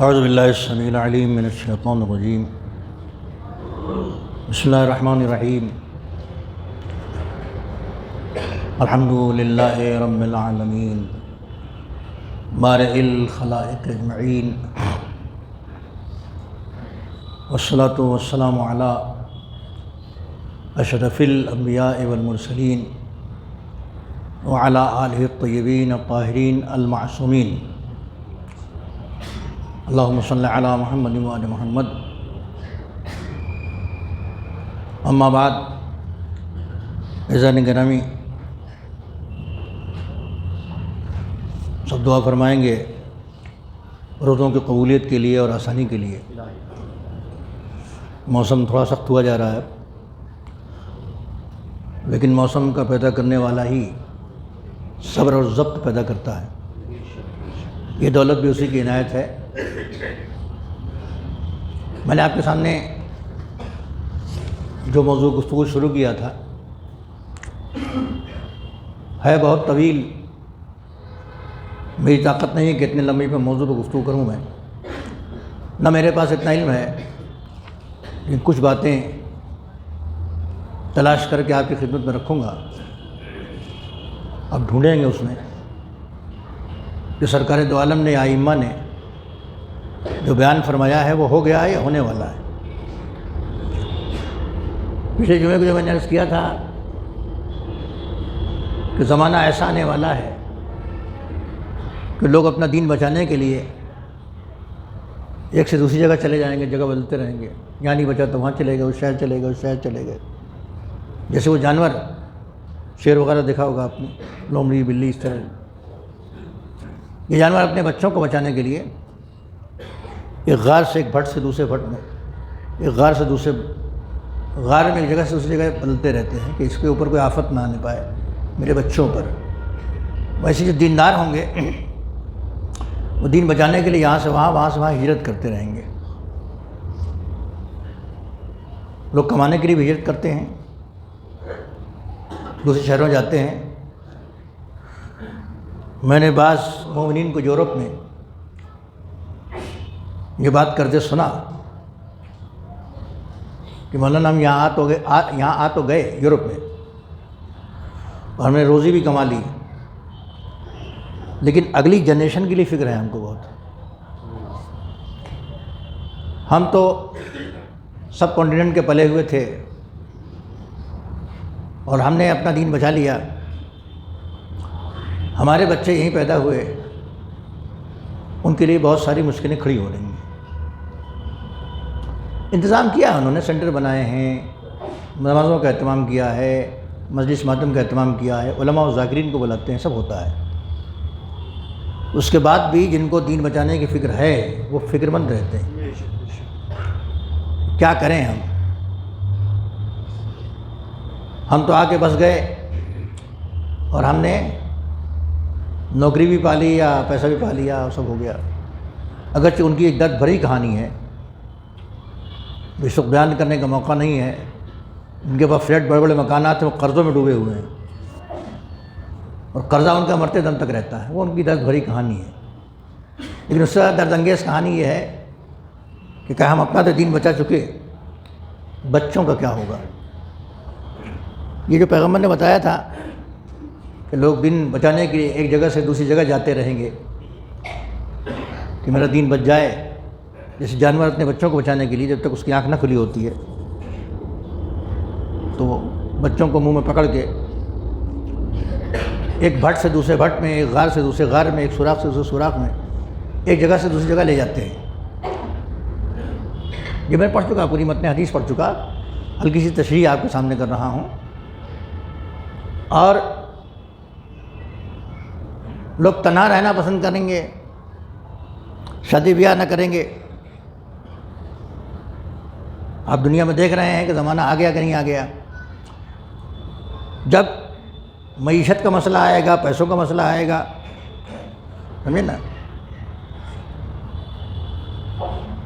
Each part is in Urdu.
اعوذ باللہ السمیع العلیم من الشیطان الرجیم بسم اللہ الرحمن الرحیم الحمد للہ رب العالمین بارئ الخلائق اجمعین والصلاة والسلام علی اشرف الانبیاء والمرسلین وعلی آلہ الطیبین الطاہرین المعصومین اللہم صلی علی محمد وآل محمد اما بعد عزیزان گرامی، سب دعا فرمائیں گے روزوں کی قبولیت کے لیے اور آسانی کے لیے۔ موسم تھوڑا سخت ہوا جا رہا ہے، لیکن موسم کا پیدا کرنے والا ہی صبر اور ضبط پیدا کرتا ہے۔ یہ دولت بھی اسی کی عنایت ہے۔ میں نے آپ کے سامنے جو موضوع گفتگو شروع کیا تھا ہے بہت طویل، میری طاقت نہیں ہے کہ اتنے لمبے پہ موضوع پہ گفتگو کروں میں، نہ میرے پاس اتنا علم ہے، لیکن کچھ باتیں تلاش کر کے آپ کی خدمت میں رکھوں گا۔ اب ڈھونڈیں گے اس میں جو سرکار دو عالم نے، ائمہ نے جو بیان فرمایا ہے وہ ہو گیا ہے یا ہونے والا ہے۔ پچھلے جمعے کو جو میں نے عرض کیا تھا کہ زمانہ ایسا آنے والا ہے کہ لوگ اپنا دین بچانے کے لیے ایک سے دوسری جگہ چلے جائیں گے، جگہ بدلتے رہیں گے، یہاں نہیں بچا تو وہاں چلے گئے، اس شہر چلے گئے، اس شہر چلے گئے۔ جیسے وہ جانور شیر وغیرہ دیکھا ہوگا آپ نے، لومڑی، بلی، اس طرح یہ جانور اپنے بچوں کو بچانے کے لیے ایک غار سے ایک بھٹ سے دوسرے بھٹ میں، ایک غار سے دوسرے غار میں، ایک جگہ سے دوسری جگہ بدلتے رہتے ہیں کہ اس کے اوپر کوئی آفت نہ آنے پائے میرے بچوں پر۔ ویسے جو دیندار ہوں گے وہ دین بچانے کے لیے یہاں سے وہاں، وہاں سے وہاں ہجرت کرتے رہیں گے۔ لوگ کمانے کے لیے بھی ہجرت کرتے ہیں، دوسرے شہروں میں جاتے ہیں۔ میں نے بعض مومنین کو یورپ میں یہ بات کرتے سنا کہ مولانا ہم یہاں آ تو گئے یورپ میں، اور ہم نے روزی بھی کما لی، لیکن اگلی جنریشن کے لیے فکر ہے ہم کو بہت۔ ہم تو سب کانٹیننٹ کے پلے ہوئے تھے اور ہم نے اپنا دین بچا لیا، ہمارے بچے یہیں پیدا ہوئے، ان کے لیے بہت ساری مشکلیں کھڑی ہو رہی ہیں۔ انتظام کیا انہوں نے، سینٹر بنائے ہیں، نمازوں کا اہتمام کیا ہے، مجلس ماتم کا اہتمام کیا ہے، علماء و ذاکرین کو بلاتے ہیں، سب ہوتا ہے۔ اس کے بعد بھی جن کو دین بچانے کی فکر ہے وہ فکر مند رہتے ہیں۔ کیا کریں ہم تو آ کے بس گئے اور ہم نے نوکری بھی پا لی یا پیسہ بھی پا لیا، سب ہو گیا۔ اگرچہ ان کی ایک درد بھری کہانی ہے، اس وقت بیان کرنے کا موقع نہیں ہے۔ ان کے پاس فلیٹ، بڑے بڑے مکانات ہیں، وہ قرضوں میں ڈوبے ہوئے ہیں اور قرضہ ان کا مرتے دم تک رہتا ہے، وہ ان کی درد بھری کہانی ہے۔ لیکن اس سے زیادہ درد انگیز کہانی یہ ہے کہ کیا ہم اپنا تو دین بچا چکے، بچوں کا کیا ہوگا؟ یہ جو پیغمبر نے بتایا تھا کہ لوگ دین بچانے کے لیے ایک جگہ سے دوسری جگہ جاتے رہیں گے کہ میرا دین بچ جائے، جیسے جانور اپنے بچوں کو بچانے کے لیے جب تک اس کی آنکھ نہ کھلی ہوتی ہے تو وہ بچوں کو منہ میں پکڑ کے ایک بھٹ سے دوسرے بھٹ میں، ایک غار سے دوسرے غار میں، ایک سوراخ سے دوسرے سوراخ میں، ایک جگہ سے دوسری جگہ لے جاتے ہیں۔ یہ میں پڑھ چکا، پوری متن حدیث پڑھ چکا، ہلکی سی تشریح آپ کے سامنے کر رہا ہوں۔ اور لوگ تنہا رہنا پسند کریں گے، شادی بیاہ نہ کریں گے۔ آپ دنیا میں دیکھ رہے ہیں کہ زمانہ آ گیا کہ نہیں آ گیا۔ جب معیشت کا مسئلہ آئے گا، پیسوں کا مسئلہ آئے گا، سمجھے نا،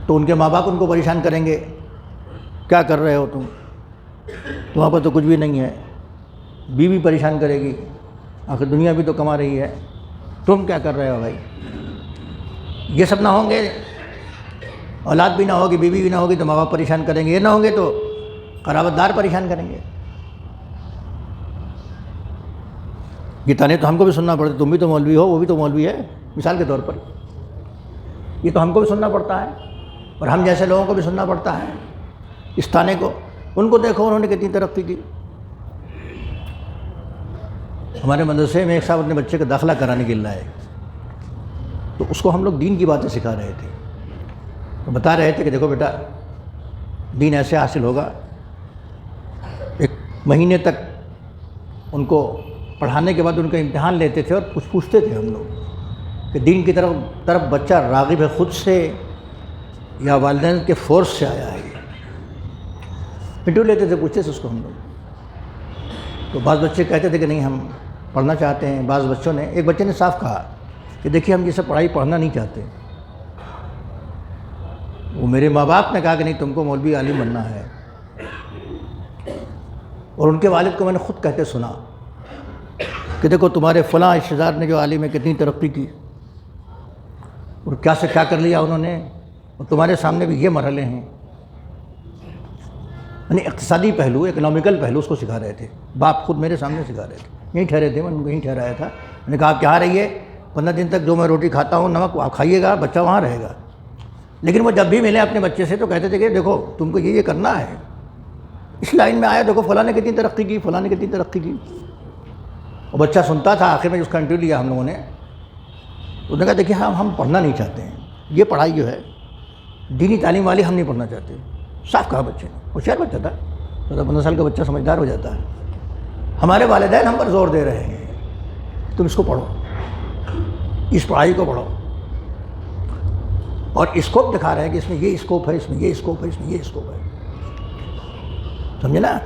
تو ان کے ماں باپ ان کو پریشان کریں گے، کیا کر رہے ہو تم، وہاں پر تو کچھ بھی نہیں ہے۔ بیوی پریشان کرے گی، آخر دنیا بھی تو کما رہی ہے، تم کیا کر رہے ہو بھائی؟ یہ سب نہ ہوں گے اولاد بھی نہ ہوگی، بیوی بھی نہ ہوگی تو ماں باپ پریشان کریں گے، یہ نہ ہوں گے تو قرابت دار پریشان کریں گے۔ یہ تانے تو ہم کو بھی سننا پڑتا ہے، تم بھی تو مولوی ہو، وہ بھی تو مولوی ہے، مثال کے طور پر یہ تو ہم کو بھی سننا پڑتا ہے اور ہم جیسے لوگوں کو بھی سننا پڑتا ہے اس تانے کو۔ ان کو دیکھو انہوں نے کتنی ترقی کی۔ ہمارے مدرسے میں ایک صاحب اپنے بچے کا داخلہ کرانے کے لیے لائے، تو اس کو ہم لوگ دین کی باتیں سکھا رہے تھے، تو بتا رہے تھے کہ دیکھو بیٹا دین ایسے حاصل ہوگا۔ ایک مہینے تک ان کو پڑھانے کے بعد ان کا امتحان لیتے تھے اور کچھ پوچھتے تھے ہم لوگ کہ دین کی طرف بچہ راغب ہے خود سے یا والدین کے فورس سے آیا ہے۔ انٹرویو لیتے تھے، پوچھتے تھے اس کو ہم لوگ، تو بعض بچے کہتے تھے کہ نہیں ہم پڑھنا چاہتے ہیں۔ بعض بچوں نے، ایک بچے نے صاف کہا کہ دیکھیے ہم یہ سب پڑھائی پڑھنا نہیں چاہتے، وہ میرے ماں باپ نے کہا کہ نہیں تم کو مولوی عالم بننا ہے، اور ان کے والد کو میں نے خود کہتے سنا کہ دیکھو تمہارے فلاں رشتہ دار نے جو عالم ہے کتنی ترقی کی اور کیا سے کیا کر لیا انہوں نے، اور تمہارے سامنے بھی یہ مرحلے ہیں۔ یعنی اقتصادی پہلو، اکنامیکل پہلو اس کو سکھا رہے تھے، باپ خود میرے سامنے سکھا رہے تھے۔ یہیں ٹھہرے تھے، میں ان کو یہیں ٹھہرایا تھا، میں نے کہا آپ کہاں رہیے، 15 دن تک جو میں روٹی کھاتا ہوں نمک آپ کھائیے گا، بچہ وہاں رہے گا۔ لیکن وہ جب بھی ملے اپنے بچے سے تو کہتے تھے کہ دیکھو تم کو یہ کرنا ہے، اس لائن میں آیا، دیکھو فلاں نے کتنی ترقی کی، فلاں نے کتنی ترقی کی۔ اور بچہ سنتا تھا، آخر میں اس کا انٹرویو لیا ہم لوگوں نے، انہوں نے کہا دیکھیے ہم پڑھنا نہیں چاہتے ہیں، یہ پڑھائی جو ہے دینی تعلیم والی ہم نہیں پڑھنا چاہتے۔ صاف کہا بچے نے، ہوشیار بچہ تھا، 15 سال کا بچہ سمجھدار ہو جاتا ہے۔ ہمارے والدین ہم پر زور دے رہے ہیں تم اس کو پڑھو، اس پڑھائی کو پڑھو، اور اسکوپ دکھا رہے ہیں کہ اس میں یہ اسکوپ ہے، اس میں یہ اسکوپ ہے، اس میں یہ اسکوپ ہے، سمجھے نا؟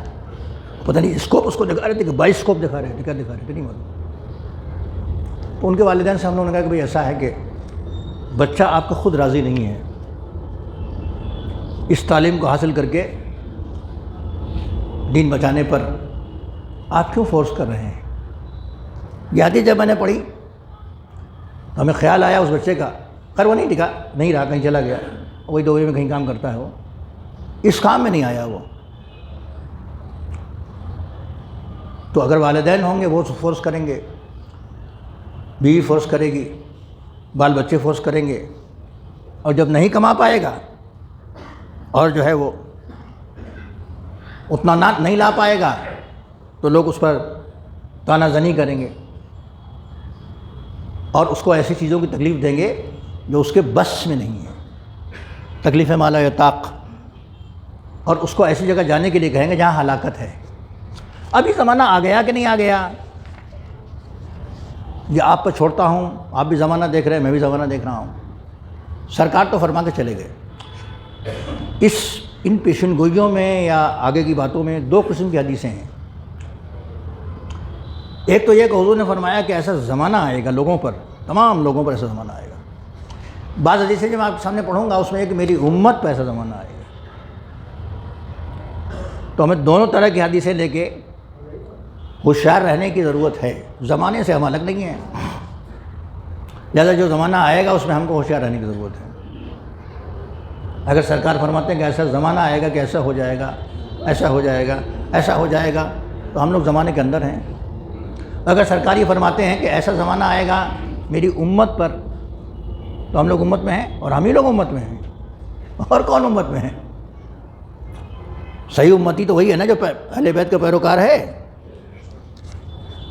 پتہ نہیں اسکوپ اس کو دکھا رہے تھے کہ 22 اسکوپ دکھا رہے تھے، کیا دکھا رہے تھے نہیں معلوم۔ تو ان کے والدین سے ہم لوگوں نے کہا کہ بھئی ایسا ہے کہ بچہ آپ کا خود راضی نہیں ہے، اس تعلیم کو حاصل کر کے دین بچانے پر آپ کیوں فورس کر رہے ہیں؟ یاد ہی جب میں نے پڑھی تو ہمیں خیال آیا اس بچے کا، خیر وہ نہیں ٹکا، نہیں رہا، کہیں چلا گیا، وہی دوبئی میں کہیں کام کرتا ہے، وہ اس کام میں نہیں آیا وہ۔ تو اگر والدین ہوں گے وہ فورس کریں گے، بیوی فورس کرے گی، بال بچے فورس کریں گے، اور جب نہیں کما پائے گا اور جو ہے وہ اتنا نہیں لا پائے گا تو لوگ اس پر طعنہ زنی کریں گے اور اس کو ایسی چیزوں کی تکلیف دیں گے جو اس کے بس میں نہیں ہے، تکلیف مالا یطاق، اور اس کو ایسی جگہ جانے کے لیے کہیں گے جہاں ہلاکت ہے۔ ابھی زمانہ آ گیا کہ نہیں آ گیا؟ یہ آپ پر چھوڑتا ہوں، آپ بھی زمانہ دیکھ رہے ہیں، میں بھی زمانہ دیکھ رہا ہوں۔ سرکار تو فرما کے چلے گئے۔ ان پیشن گوئیوں میں یا آگے کی باتوں میں 2 قسم کی حدیثیں ہیں۔ ایک تو یہ کہ حضور نے فرمایا کہ ایسا زمانہ آئے گا لوگوں پر، تمام لوگوں پر ایسا زمانہ آئے گا۔ بعض حدیثیں جو میں آپ کے سامنے پڑھوں گا اس میں ایک میری امت پہ ایسا زمانہ آئے گا۔ تو ہمیں دونوں طرح کی حدیثیں لے کے ہوشیار رہنے کی ضرورت ہے، زمانے سے ہم الگ نہیں ہیں، لہٰذا جو زمانہ آئے گا اس میں ہم کو ہوشیار رہنے کی ضرورت ہے۔ اگر سرکار فرماتے ہیں کہ ایسا زمانہ آئے گا کہ ایسا ہو جائے گا، ایسا ہو جائے گا، ایسا ہو جائے گا، تو ہم لوگ زمانے کے اندر ہیں۔ اگر سرکار یہ فرماتے ہیں کہ ایسا زمانہ آئے گا میری امت پر، تو ہم لوگ امت میں ہیں، اور ہم ہی لوگ امت میں ہیں، اور کون امت میں ہیں؟ صحیح امتی تو وہی ہے نا جو اہل بیت کا پیروکار ہے۔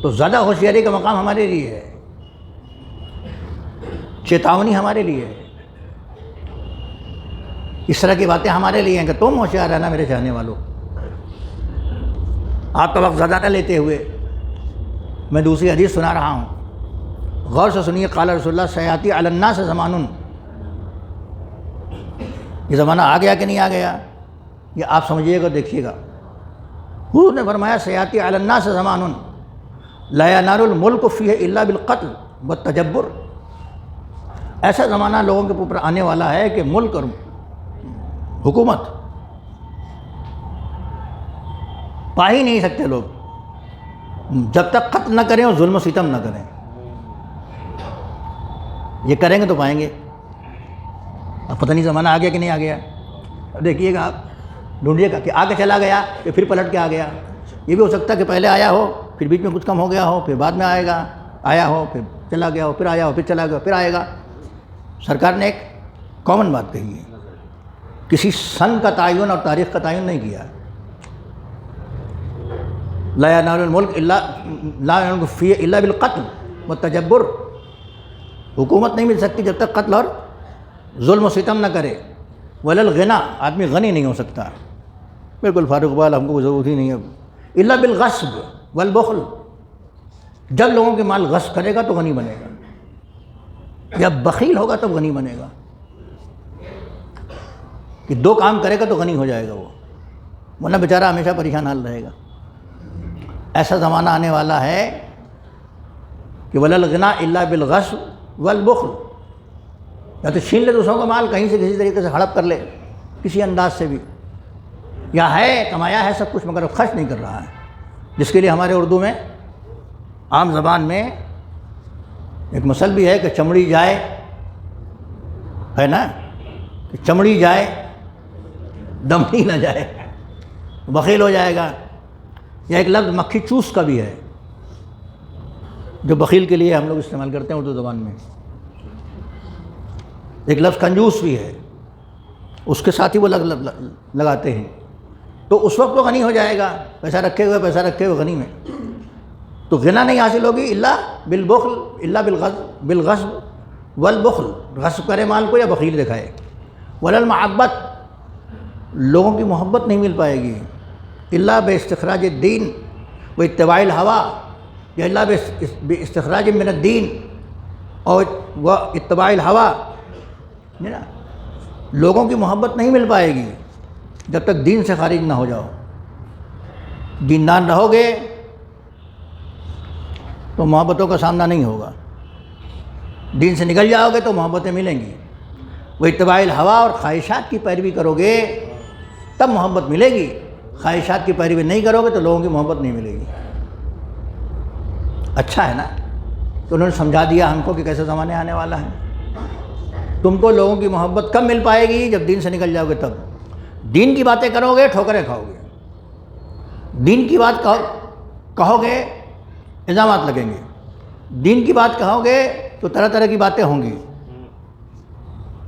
تو زیادہ ہوشیاری کا مقام ہمارے لیے ہے، چیتاونی ہمارے لیے ہے، اس طرح کی باتیں ہمارے لیے ہیں کہ تم ہوشیار رہنا میرے چاہنے والوں۔ آپ کا وقت زیادہ نہ لیتے ہوئے میں دوسری حدیث سنا رہا ہوں، غور سے سنیے۔ قال رسول اللہ سیاتی علی الناس زمانٌ، یہ زمانہ آ گیا کہ نہیں آ گیا یہ آپ سمجھیے گا، دیکھیے گا۔ حضور نے فرمایا سیاتی علی الناس زمانٌ لا ینال الملک فیہ الا بالقتل والتجبر، ایسا زمانہ لوگوں کے اوپر آنے والا ہے کہ ملک اور حکومت پا ہی نہیں سکتے لوگ جب تک قتل نہ کریں اور ظلم و ستم نہ کریں۔ یہ کریں گے تو پائیں گے، اب پتہ نہیں زمانہ آ گیا کہ نہیں آ گیا. اب دیکھیے گا آپ, ڈھونڈیے گا کہ آگے چلا گیا کہ پھر پلٹ کے آ گیا. یہ بھی ہو سکتا ہے کہ پہلے آیا ہو, پھر بیچ میں کچھ کم ہو گیا ہو, پھر بعد میں آئے گا, آیا ہو پھر چلا گیا ہو, پھر آیا ہو پھر چلا گیا, پھر آئے گا. سرکار نے ایک کامن بات کہی ہے, کسی سن کا تعین اور تاریخ کا تعین نہیں کیا. لا ینال الملک لا ینال فیہ الا بالقتل والتجبر. حکومت نہیں مل سکتی جب تک قتل اور ظلم و ستم نہ کرے. ولا الغنا, آدمی غنی نہیں ہو سکتا. بالکل فاروق اقبال, ہم کو کوئی ضرورت ہی نہیں ہے. الا بالغصب والبخل, جب لوگوں کے مال غصب کرے گا تو غنی بنے گا, یا بخیل ہوگا تب غنی بنے گا. کہ دو کام کرے گا تو غنی ہو جائے گا وہ, ورنہ بیچارہ ہمیشہ پریشان حال رہے گا. ایسا زمانہ آنے والا ہے کہ ولا الغنا الا بالغصب والبخل, یا تو چھین لے دوسروں کا مال, کہیں سے کسی طریقے سے ہڑپ کر لے کسی انداز سے بھی, یا ہے کمایا ہے سب کچھ مگر خرچ نہیں کر رہا ہے. جس کے لیے ہمارے اردو میں عام زبان میں ایک مثل بھی ہے کہ چمڑی جائے, ہے نا, کہ چمڑی جائے دمڑی نہ جائے, بخیل ہو جائے گا. یا ایک لفظ مکھی چوس کا بھی ہے جو بخیل کے لیے ہم لوگ استعمال کرتے ہیں اردو زبان میں. ایک لفظ کنجوس بھی ہے, اس کے ساتھ ہی وہ لگاتے ہیں. تو اس وقت وہ غنی ہو جائے گا, پیسہ رکھے ہوئے غنی میں. تو غنا نہیں حاصل ہوگی الا بالبخل, الا بالغصب والبخل, غصب کرے مال کو یا بخیل دکھائے. ولا المحبت, لوگوں کی محبت نہیں مل پائے گی الا باستخراج الدین و اتباع الہوا, یا الا باستخراج من الدین اور و اتباع الہوا. نا, لوگوں کی محبت نہیں مل پائے گی جب تک دین سے خارج نہ ہو جاؤ. دیندار رہو گے تو محبتوں کا سامنا نہیں ہوگا, دین سے نکل جاؤ گے تو محبتیں ملیں گی. وہ اتباع الہوا, اور خواہشات کی پیروی کرو گے تب محبت ملے گی. خواہشات کی پیروی نہیں کرو گے تو لوگوں کی محبت نہیں ملے گی. اچھا ہے نا, تو انہوں نے سمجھا دیا ہم کو کہ کیسے زمانے آنے والا ہے. تم کو لوگوں کی محبت کب مل پائے گی؟ جب دین سے نکل جاؤ گے تب. دین کی باتیں کرو گے ٹھوکریں کھاؤ گے, دین کی بات کہو گے الزامات لگیں گے, دین کی بات کہو گے تو طرح طرح کی باتیں ہوں گی,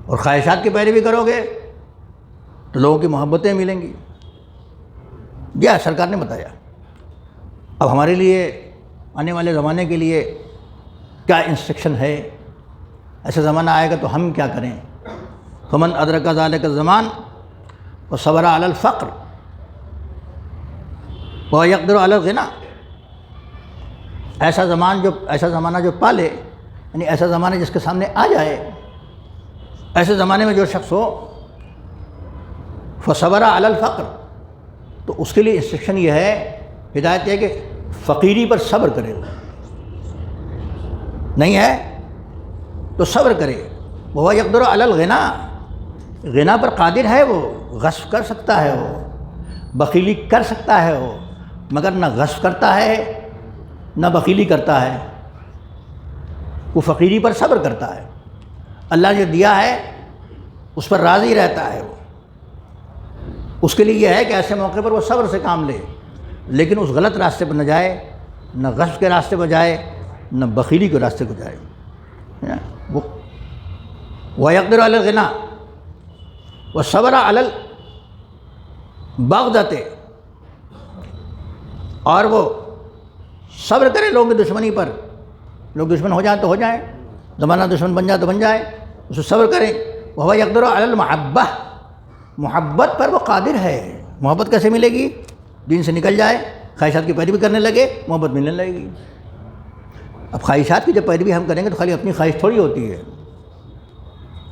اور خواہشات کی پیروی کرو گے تو لوگوں کی محبتیں ملیں گی. یہ سرکار نے بتایا. اب ہمارے لیے آنے والے زمانے کے لیے کیا انسٹرکشن ہے؟ ایسا زمانہ آئے گا تو ہم کیا کریں؟ فمن ادرک ذلک الزمان وصبر علی الفقر ویقدر علی الغنا. ایسا زمانہ جو پالے, یعنی ایسا زمانہ جس کے سامنے آ جائے, ایسے زمانے میں جو شخص ہو فصبر علی الفقر, تو اس کے لیے انسٹرکشن یہ ہے, ہدایت یہ ہے کہ فقیری پر صبر کرے. نہیں ہے تو صبر کرے. وہ یقدر علی الغنا, غنا پر قادر ہے, وہ غصب کر سکتا ہے, وہ بخیلی کر سکتا ہے وہ, مگر نہ غصب کرتا ہے نہ بخیلی کرتا ہے, وہ فقیری پر صبر کرتا ہے. اللہ جو دیا ہے اس پر راضی رہتا ہے. وہ اس کے لیے یہ ہے کہ ایسے موقع پر وہ صبر سے کام لے, لیکن اس غلط راستے پر نہ جائے, نہ غصب کے راستے پر جائے, نہ بخیلی کے راستے پر جائے. وہ یقدر علی الغنا وصبر علی البغضۃ, اور وہ صبر کرے لوگوں کی دشمنی پر. لوگ دشمن ہو جائیں تو ہو جائیں, زمانہ دشمن بن جائے تو بن جائے, اس کو صبر کریں. وہ یقدر علی المحبہ, محبت پر وہ قادر ہے. محبت کیسے ملے گی؟ دین سے نکل جائے, خواہشات کی پیروی کرنے لگے, محبت ملنے لگے گی. اب خواہشات کی جب پیروی ہم کریں گے تو خالی اپنی خواہش تھوڑی ہوتی ہے,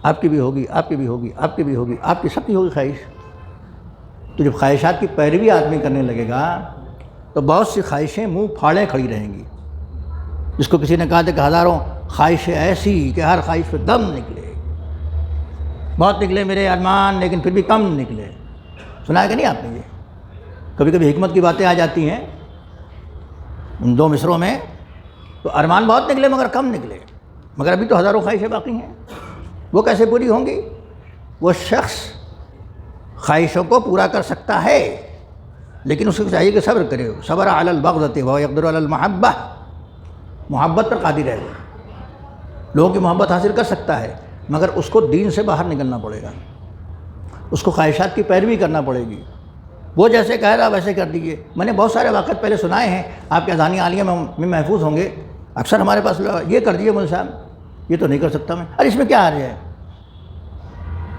آپ کی بھی ہوگی, آپ کی بھی ہوگی, آپ کی بھی ہوگی, آپ کی سب کی ہوگی خواہش. تو جب خواہشات کی پیروی آدمی کرنے لگے گا تو بہت سی خواہشیں منہ پھاڑے کھڑی رہیں گی. جس کو کسی نے کہا تھا کہ ہزاروں خواہشیں ایسی کہ ہر خواہش پہ دم نکلے, بہت نکلے میرے ارمان لیکن پھر بھی کم نکلے. سنا ہے کہ نہیں آپ نے؟ یہ کبھی کبھی حکمت کی باتیں آ جاتی ہیں ان دو مصروں میں, تو ارمان بہت نکلے مگر کم نکلے, مگر ابھی تو ہزاروں خواہشیں باقی ہیں, وہ کیسے پوری ہوں گی؟ وہ شخص خواہشوں کو پورا کر سکتا ہے، لیکن اس کو چاہیے کہ صبر کرے، صبر علی البغضۃ ویقدر علی المحبہ، محبت پر قادر ہے، لوگوں کی محبت حاصل کر سکتا ہے، مگر اس کو دین سے باہر نکلنا پڑے گا، اس کو خواہشات کی پیروی کرنا پڑے گی، وہ جیسے کہہ رہا ویسے کر دیجیے۔ میں نے بہت سارے واقعات پہلے سنائے ہیں، آپ کے اذانی عالیہ میں محفوظ ہوں گے، اکثر ہمارے پاس یہ کر دیجیے مول صاحب، یہ تو نہیں کر سکتا میں، ارے اس میں کیا حرج ہے،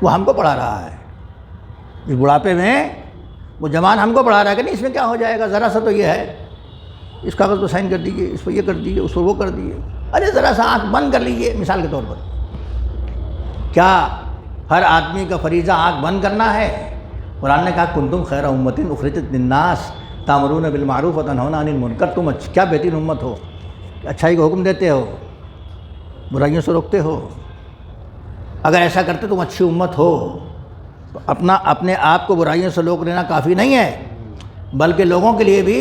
وہ ہم کو پڑھا رہا ہے، اس بڑھاپے میں وہ جوان ہم کو پڑھا رہا ہے کہ نہیں اس میں کیا ہو جائے گا، ذرا سا تو یہ ہے، اس کاغذ پہ سائن کر دیجیے، اس پہ یہ کر دیجیے، اس پہ وہ کر دیجیے، ارے ذرا سا آنکھ بند کر لیجیے مثال کے طور پر۔ کیا ہر آدمی کا فریضہ آنکھ بند کرنا ہے؟ قرآن نے کہا کنتم خیر امۃ اخرجت للناس تأمرون بالمعروف وتنہون عن المنکر، تم کیا بہترین امت ہو، اچھائی کا حکم دیتے ہو، برائیوں سے روکتے ہو، اگر ایسا کرتے تم اچھی امت ہو، تو اپنے آپ کو برائیوں سے روک لینا کافی نہیں ہے، بلکہ لوگوں کے لیے بھی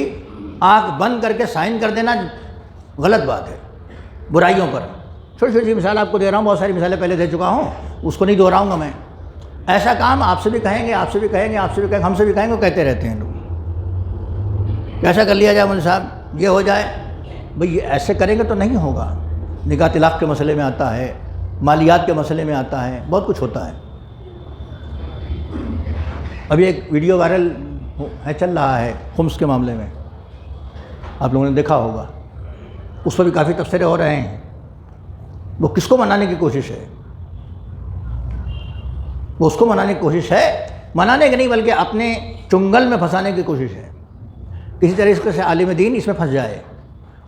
آنکھ بند کر کے سائن کر دینا غلط بات ہے برائیوں پر۔ چھوٹی چھوٹی مثال آپ کو دے رہا ہوں، بہت ساری مثالیں پہلے دے چکا ہوں، اس کو نہیں دہراؤں گا میں۔ ایسا کام آپ سے بھی کہیں گے، آپ سے بھی کہیں گے، آپ سے بھی کہیں گے، ہم سے بھی کہیں گے، وہ کہتے رہتے ہیں لوگ، کیسا کر لیا جائے مول صاحب، یہ ہو جائے، بھئی یہ ایسے کریں گے تو نہیں ہوگا، نکاح طلاق کے مسئلے میں آتا ہے، مالیات کے مسئلے میں آتا ہے، بہت کچھ ہوتا ہے۔ ابھی ایک ویڈیو وائرل ہے، چل رہا ہے خمس کے معاملے میں، آپ لوگوں نے دیکھا ہوگا، اس پر بھی کافی تبصرے ہو رہے ہیں۔ وہ کس کو منانے کی کوشش ہے؟ وہ اس کو منانے کی کوشش ہے، منانے کی نہیں بلکہ اپنے چنگل میں پھنسانے کی کوشش ہے، کسی طریقے سے عالم دین اس میں پھنس جائے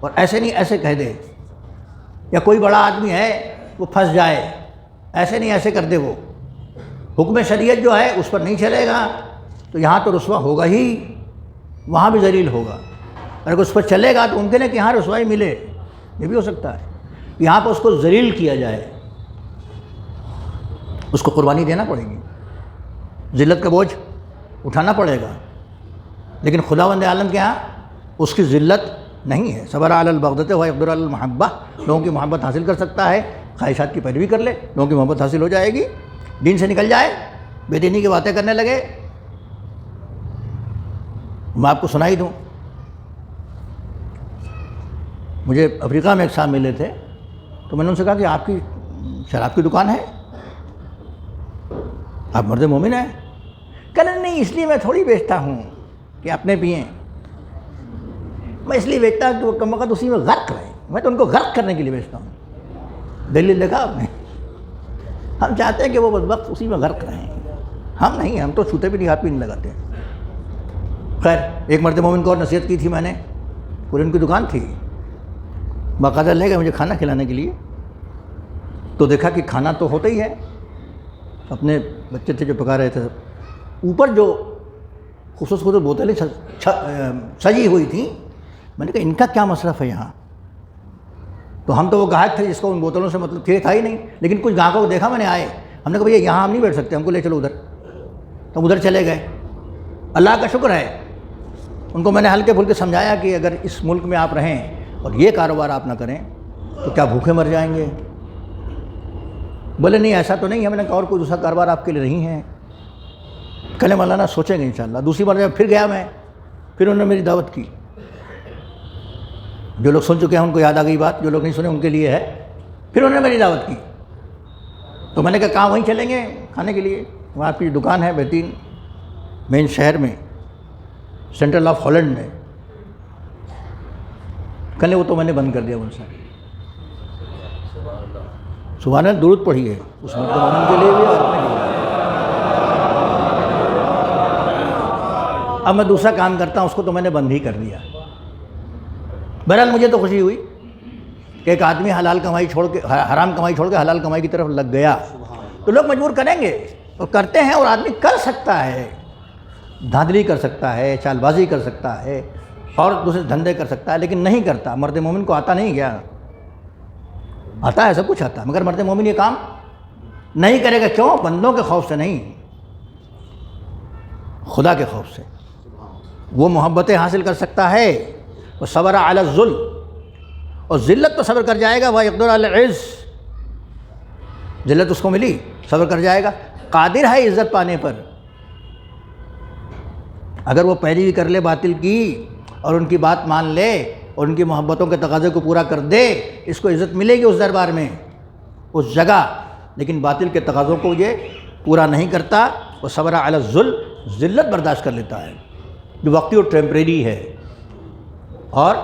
اور ایسے نہیں ایسے کہہ دے، یا کوئی بڑا آدمی ہے وہ پھنس جائے، ایسے نہیں ایسے کر دے، وہ حکم شریعت جو ہے اس پر نہیں چلے گا تو یہاں تو رسوا ہوگا ہی، وہاں بھی ذلیل ہوگا، اگر اس پر چلے گا تو ممکن ہے کہ یہاں رسوائی ملے، یہ بھی ہو سکتا ہے، یہاں پر اس کو ذلیل کیا جائے، اس کو قربانی دینا پڑے گی، ذلت کا بوجھ اٹھانا پڑے گا، لیکن خداوند عالم کے ہاں اس کی ذلت نہیں ہے۔ صبر علی البغضۃ ویقدر علی المحبہ، لوگوں کی محبت حاصل کر سکتا ہے، خواہشات کی پیروی کر لے، لوگوں کی محبت حاصل ہو جائے گی، دین سے نکل جائے، بے دینی کی باتیں کرنے لگے۔ میں آپ کو سنائی دوں، مجھے افریقہ میں ایک صاحب ملے تھے، تو میں نے ان سے کہا کہ آپ کی شراب کی دکان ہے، آپ مرد مومن ہیں؟ کہنا نہیں، اس لیے میں تھوڑی بیچتا ہوں کہ اپنے پئیں، میں اس لیے بیچتا ہوں کہ وہ کم وقت اسی میں غرق رہے، میں تو ان کو غرق کرنے کے لیے بیچتا ہوں۔ دلیل دیکھا آپ نے؟ ہم چاہتے ہیں کہ وہ بدبخت اسی میں غرق رہیں، ہم نہیں، ہم تو چھوتے بھی نہیں، ہاتھ بھی نہیں لگاتے۔ خیر، ایک مرد مومن کو اور نصیحت کی تھی میں نے، پوری ان کی دکان تھی، باقاعدہ لے گئے مجھے کھانا کھلانے کے لیے، تو دیکھا کہ کھانا تو ہوتا ہی ہے، اپنے بچے تھے جو پکا رہے تھے، اوپر جو خصوص بوتلیں سجی ہوئی تھیں، میں نے کہا ان کا کیا مصرف ہے یہاں؟ تو ہم تو وہ گاہک تھے جس کو ان بوتلوں سے مطلب تھا ہی نہیں، لیکن کچھ گاہکوں کو دیکھا میں نے آئے، ہم نے کہا بھئی یہاں ہم نہیں بیٹھ سکتے، ہم کو لے چلو ادھر، تو ادھر چلے گئے۔ اللہ کا شکر ہے، ان کو میں نے ہلکے پھلکے سمجھایا کہ اگر اس ملک میں آپ رہیں اور یہ کاروبار آپ نہ کریں تو کیا بھوکے مر جائیں گے؟ بولے نہیں ایسا تو نہیں ہے، میں نے کہا اور کوئی دوسرا کاروبار آپ کے لیے نہیں ہے؟ کہنے مولانا سوچیں گے انشاءاللہ۔ دوسری بار جب پھر گیا میں، پھر انہوں نے میری دعوت کی، جو لوگ سن چکے ہیں ان کو یاد آ گئی بات، جو لوگ نہیں سنے ان کے لیے ہے، پھر انہوں نے میری دعوت کی، تو میں نے کہا کہاں؟ وہیں چلیں گے کھانے کے لیے، وہاں آپ کی دکان ہے بہترین، مین شہر میں، سینٹرل آف ہالینڈ میں۔ کہنے وہ تو میں نے بند کر دیا ان سے۔ سبحان اللہ، درود پڑھی ہے اس مرد مومن کے لیے بھی اور اپنے لیے۔ اب میں دوسرا کام کرتا ہوں، اس کو تو میں نے بند ہی کر دیا۔ بہرحال مجھے تو خوشی ہوئی کہ ایک آدمی حلال کمائی چھوڑ کے، حرام کمائی چھوڑ کے حلال کمائی کی طرف لگ گیا، تو لوگ مجبور کریں گے اور کرتے ہیں، اور آدمی کر سکتا ہے، دھاندلی کر سکتا ہے، چال بازی کر سکتا ہے اور دوسرے دھندے کر سکتا ہے، لیکن نہیں کرتا۔ مرد مومن کو آتا نہیں کیا؟ آتا ہے، سب کچھ آتا ہے، مگر مرد مومن یہ کام نہیں کرے گا۔ کیوں؟ بندوں کے خوف سے نہیں، خدا کے خوف سے۔ وہ محبتیں حاصل کر سکتا ہے، وہ صبر علی الذل، اور ذلت تو صبر کر جائے گا، ویقدر علی العز، ذلت اس کو ملی، صبر کر جائے گا۔ قادر ہے عزت پانے پر۔ اگر وہ پیروی کر لے باطل کی اور ان کی بات مان لے اور ان کی محبتوں کے تقاضے کو پورا کر دے، اس کو عزت ملے گی اس دربار میں، اس جگہ۔ لیکن باطل کے تقاضوں کو یہ پورا نہیں کرتا، وہ صبر علی الذل، ذلت برداشت کر لیتا ہے جو وقتی اور ٹیمپریری ہے، اور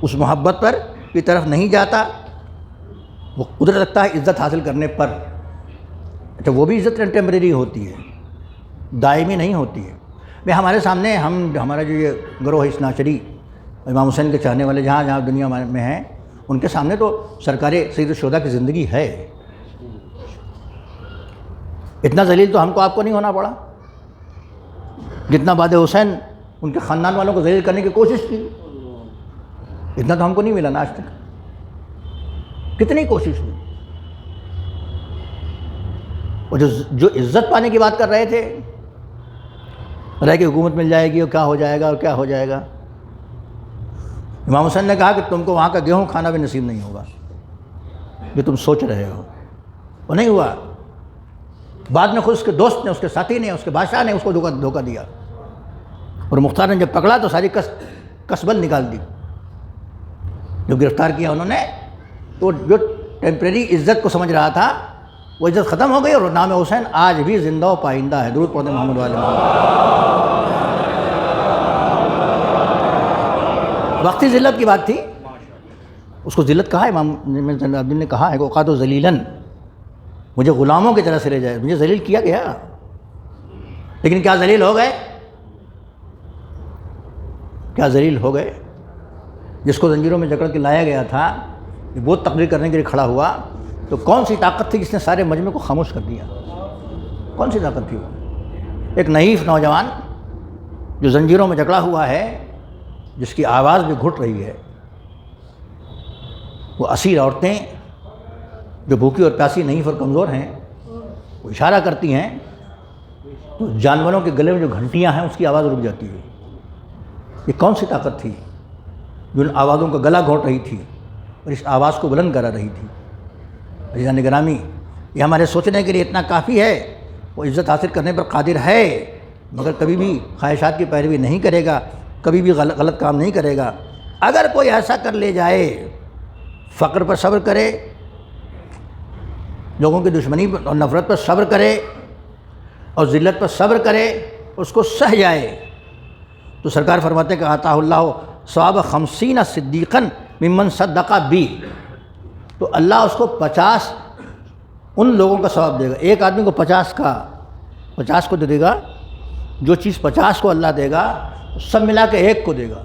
اس محبت پر کی طرف نہیں جاتا۔ وہ قدرت رکھتا ہے عزت حاصل کرنے پر، اچھا وہ بھی عزت ٹیمپریری ہوتی ہے، دائمی نہیں ہوتی ہے۔ ہمارے سامنے ہمارا جو یہ گروہ اثنا عشری امام حسین کے چاہنے والے جہاں جہاں دنیا میں ہیں، ان کے سامنے تو سرکار سید الشہداء کی زندگی ہے۔ اتنا ذلیل تو ہم کو آپ کو نہیں ہونا پڑا جتنا بعد حسین ان کے خاندان والوں کو ذلیل کرنے کی کوشش کی، اتنا تو ہم کو نہیں ملا نا آج تک۔ کتنی کوشش ہوئی، اور جو عزت پانے کی بات کر رہے تھے، رہ کہ حکومت مل جائے گی اور کیا ہو جائے گا اور کیا ہو جائے گا، امام حسین نے کہا کہ تم کو وہاں کا گیہوں کھانا بھی نصیب نہیں ہوگا جو تم سوچ رہے ہو، وہ نہیں ہوا۔ بعد میں خود اس کے دوست نے، اس کے ساتھی نے، اس کے بادشاہ نے اس کو دھوکہ دیا، اور مختار نے جب پکڑا تو ساری کسبل نکال دی جو گرفتار کیا انہوں نے۔ تو جو ٹیمپریری عزت کو سمجھ رہا تھا وہ عزت ختم ہو گئی، اور نام حسین آج بھی زندہ و پائندہ ہے۔ درود پڑھتے محمد والے محمد۔ وقتی ذلت کی بات تھی، اس کو ذلت کہا ہے امام زین العابدین نے کہا ہے کہ اوقات و ذلیلاً، مجھے غلاموں کی طرح سے لے جائے، مجھے ذلیل کیا گیا، لیکن کیا ذلیل ہو گئے؟ کیا ذلیل ہو گئے؟ جس کو زنجیروں میں جکڑ کے لایا گیا تھا، وہ تقریر کرنے کے لیے کھڑا ہوا، تو کون سی طاقت تھی جس نے سارے مجمع کو خاموش کر دیا؟ کون سی طاقت تھی وہ؟ ایک نحیف نوجوان جو زنجیروں میں جکڑا ہوا ہے، جس کی آواز بھی گھٹ رہی ہے، وہ اسیر عورتیں جو بھوکی اور پیاسی نحیف اور کمزور ہیں، وہ اشارہ کرتی ہیں تو جانوروں کے گلے میں جو گھنٹیاں ہیں اس کی آواز رک جاتی ہے۔ یہ کون سی طاقت تھی جو ان آوازوں کا گلا گھونٹ رہی تھی اور اس آواز کو بلند کرا رہی تھی؟ عزیزان گرامی، یہ ہمارے سوچنے کے لیے اتنا کافی ہے۔ وہ عزت حاصل کرنے پر قادر ہے، مگر کبھی بھی خواہشات کی پیروی نہیں کرے گا، کبھی بھی غلط کام نہیں کرے گا۔ اگر کوئی ایسا کر لے جائے، فقر پر صبر کرے، لوگوں کی دشمنی اور نفرت پر صبر کرے اور ذلت پر صبر کرے، اس کو سہ جائے، تو سرکار فرماتے ہیں کہ آتا اللہ ثواب 50 صدیقاً ممن صدق بی، تو اللہ اس کو 50 ان لوگوں کا ثواب دے گا۔ ایک آدمی کو 50 کو دے گا، جو چیز 50 کو اللہ دے گا سب ملا کے ایک کو دے گا۔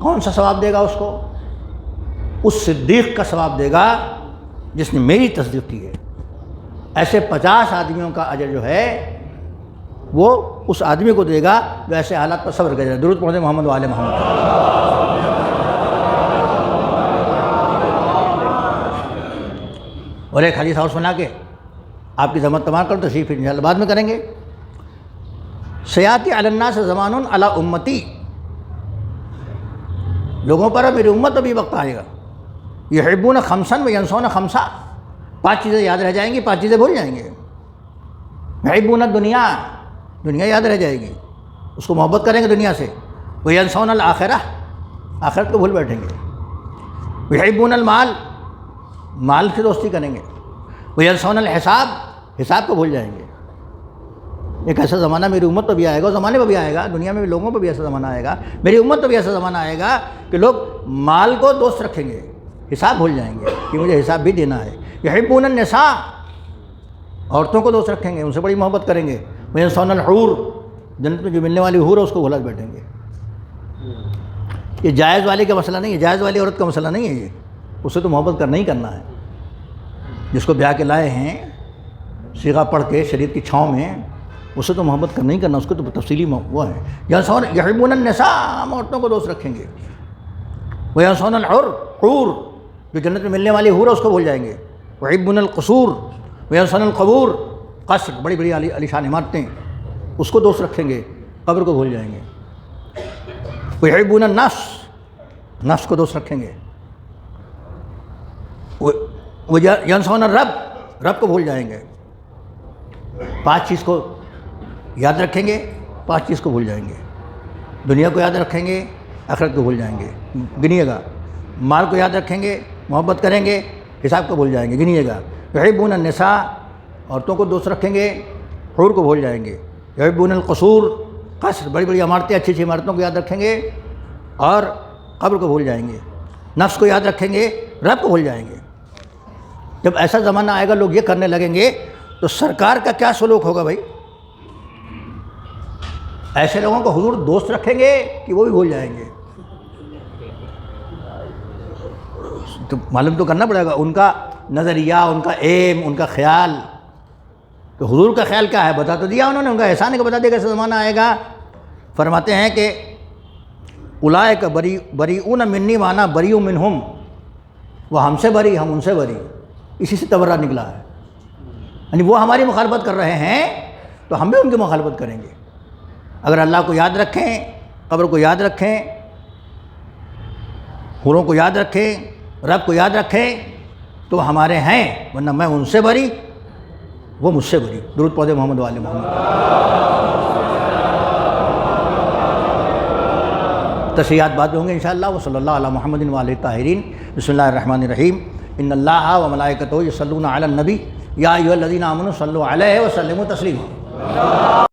کون سا ثواب دے گا اس کو؟ اس صدیق کا ثواب دے گا جس نے میری تصدیق کی ہے۔ ایسے 50 آدمیوں کا اجر جو ہے وہ اس آدمی کو دے گا جو ایسے حالات پر صبر کرے۔ درود پڑھتے محمد وآل محمد۔ اور ایک حدیث اور سنا کے آپ کی ذمت تمام کر تشریف انشاءاللہ بعد میں کریں گے۔ سیاتی علی الناس زمان علی امتی، لوگوں پر میری امت ابھی وقت آئے گا، یحبون خمسا و ینسون خمسا، 5 چیزیں یاد رہ جائیں گی، 5 چیزیں بھول جائیں گے۔ یحبون الدنیا، دنیا یاد رہ جائے گی، اس کو محبت کریں گے دنیا سے۔ وہ ینسون الآخرہ، آخرت کو بھول بیٹھیں گے۔ یحبون المال، مال سے دوستی کریں گے۔ وہ ینسون الحساب، حساب کو بھول جائیں گے۔ ایک ایسا زمانہ میری امت پہ بھی آئے گا، اور زمانے پہ بھی آئے گا، دنیا میں بھی لوگوں پہ بھی ایسا زمانہ آئے گا، میری امت پہ بھی ایسا زمانہ آئے گا کہ لوگ مال کو دوست رکھیں گے، حساب بھول جائیں گے کہ مجھے حساب بھی دینا ہے۔ یحبون النساء، عورتوں کو دوست رکھیں گے، ان سے بڑی محبت کریں گے۔ وینسون الحور، جنت میں جو ملنے والی حور ہے اس کو بھلا بیٹھیں گے۔ یہ جائز والی کا مسئلہ نہیں ہے، جائز والی عورت کا مسئلہ نہیں ہے، یہ اس سے تو محبت کرنا ہی کرنا ہے۔ جس کو بیاہ کے لائے ہیں صیغہ پڑھ کے شریعت کی چھاؤں میں، اس سے تو محبت کرنا ہی کرنا، اس کو تو تفصیلی وہ ہے۔ یحبون النساء، ہم عورتوں کو دوست رکھیں گے۔ وینسون الحور، حور جو جنت میں ملنے والی حور ہے اس کو بھول جائیں گے۔ ویحبون القصور، وینسون القبور، قصر بڑی بڑی عالیشان عمارتیں، اس کو دوست رکھیں گے، قبر کو بھول جائیں گے۔ ویحبون النفس، نفس کو دوست رکھیں گے۔ ینسون الرب، رب کو بھول جائیں گے۔ 5 چیز کو یاد رکھیں گے، 5 چیز کو بھول جائیں گے۔ دنیا کو یاد رکھیں گے، آخرت کو بھول جائیں گے، گنیے گا۔ مال کو یاد رکھیں گے، محبت کریں گے، حساب کو بھول جائیں گے، گنیے گا۔ یحبون النساء، عورتوں کو دوست رکھیں گے، حور کو بھول جائیں گے۔ یحبون القصور، قصر، بڑی بڑی عمارتیں، اچھی اچھی عمارتوں کو یاد رکھیں گے اور قبر کو بھول جائیں گے۔ نفس کو یاد رکھیں گے، رب کو بھول جائیں گے۔ جب ایسا زمانہ آئے گا لوگ یہ کرنے لگیں گے تو سرکار کا کیا سلوک ہوگا بھائی؟ ایسے لوگوں کو حضور دوست رکھیں گے کہ وہ بھی بھول جائیں گے؟ تو معلوم تو کرنا پڑے گا ان کا نظریہ، ان کا ایم، ان کا خیال۔ تو حضور کا خیال کیا ہے بتا تو دیا انہوں نے، ان کا احسان ہے کہ بتا دیا کہ ایسا زمانہ آئے گا۔ فرماتے ہیں کہ اولئک بریئون منی معنی بریء منہم، وہ ہم سے بری، ہم ان سے بری، اسی سے تبرہ نکلا ہے۔ یعنی وہ ہماری مخالفت کر رہے ہیں تو ہم بھی ان کی مخالفت کریں گے۔ اگر اللہ کو یاد رکھیں، قبر کو یاد رکھیں، حوروں کو یاد رکھیں، رب کو یاد رکھیں تو وہ ہمارے ہیں، ورنہ میں ان سے بری، وہ مجھ سے بری۔ درود پڑھیں محمد و آل محمد۔ تشریحات بعد میں ہوں گے انشاءاللہ۔ وصلی اللہ علی محمد و آلہ الطاہرین۔ بسم اللہ الرحمن الرحیم۔ ان اللہ و ملائکتہ یصلون علی النبی یا ایھا الذین آمنوا صلوا علیہ وسلموا تسلیما۔